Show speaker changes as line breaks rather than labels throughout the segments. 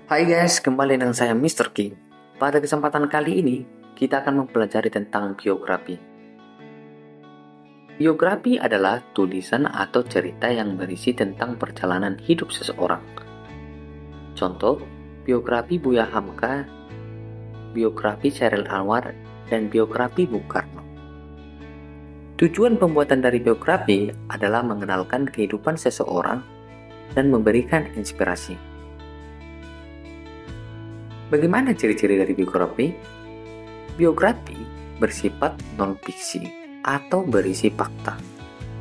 Hai guys, kembali dengan saya Mr. King. Pada kesempatan kali ini, kita akan mempelajari tentang biografi. Biografi adalah tulisan atau cerita yang berisi tentang perjalanan hidup seseorang. Contoh, biografi Buya Hamka, biografi Chairil Anwar, dan biografi Bung Karno. Tujuan pembuatan dari biografi adalah mengenalkan kehidupan seseorang dan memberikan inspirasi. Bagaimana ciri-ciri dari biografi? Biografi bersifat non-fiksi atau berisi fakta.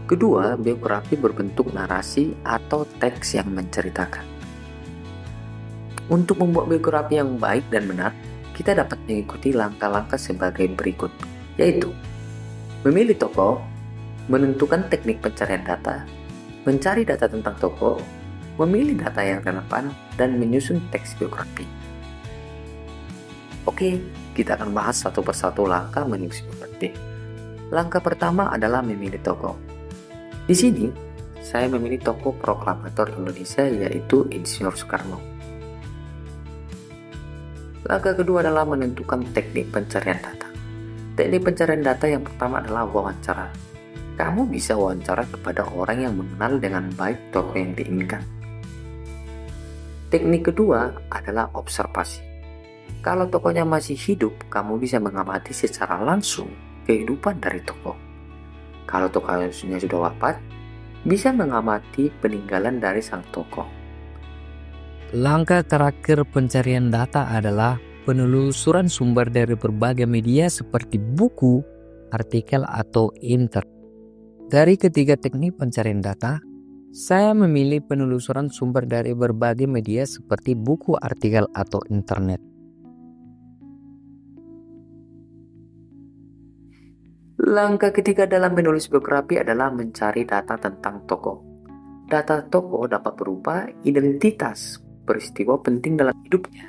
Kedua, biografi berbentuk narasi atau teks yang menceritakan. Untuk membuat biografi yang baik dan benar, kita dapat mengikuti langkah-langkah sebagai berikut, yaitu memilih tokoh, menentukan teknik pencarian data, mencari data tentang tokoh, memilih data yang relevan, dan menyusun teks biografi. Oke, kita akan bahas satu persatu langkah menyusun biografi. Langkah pertama adalah memilih tokoh. Di sini, saya memilih tokoh proklamator Indonesia yaitu Insinyur Soekarno. Langkah kedua adalah menentukan teknik pencarian data. Teknik pencarian data yang pertama adalah wawancara. Kamu bisa wawancara kepada orang yang mengenal dengan baik tokoh yang diinginkan. Teknik kedua adalah observasi. Kalau tokohnya masih hidup, kamu bisa mengamati secara langsung kehidupan dari tokoh. Kalau tokohnya sudah wafat, bisa mengamati peninggalan dari sang tokoh.
Langkah terakhir pencarian data adalah penelusuran sumber dari berbagai media seperti buku, artikel, atau internet. Dari ketiga teknik pencarian data, saya memilih penelusuran sumber dari berbagai media seperti buku, artikel, atau internet.
Langkah ketiga dalam menulis biografi adalah mencari data tentang tokoh. Data tokoh dapat berupa identitas, peristiwa penting dalam hidupnya,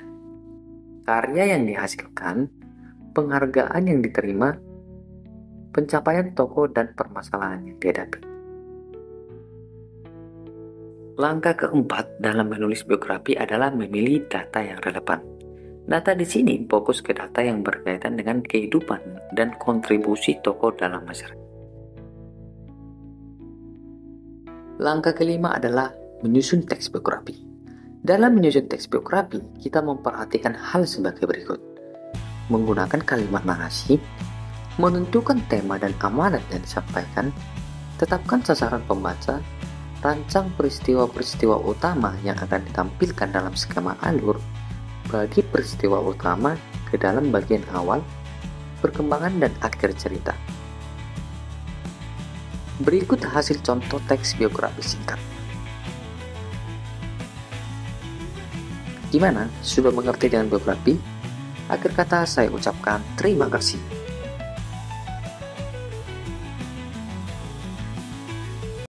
karya yang dihasilkan, penghargaan yang diterima, pencapaian tokoh, dan permasalahan yang dihadapi. Langkah keempat dalam menulis biografi adalah memilih data yang relevan. Data di sini fokus ke data yang berkaitan dengan kehidupan dan kontribusi tokoh dalam masyarakat. Langkah kelima adalah menyusun teks biografi. Dalam menyusun teks biografi, kita memperhatikan hal sebagai berikut. Menggunakan kalimat narasi, menentukan tema dan amanat yang disampaikan, tetapkan sasaran pembaca, rancang peristiwa-peristiwa utama yang akan ditampilkan dalam skema alur, bagi peristiwa utama ke dalam bagian awal, perkembangan, dan akhir cerita. Berikut hasil contoh teks biografi singkat. Gimana? Sudah mengerti dengan biografi? Akhir kata saya ucapkan terima kasih.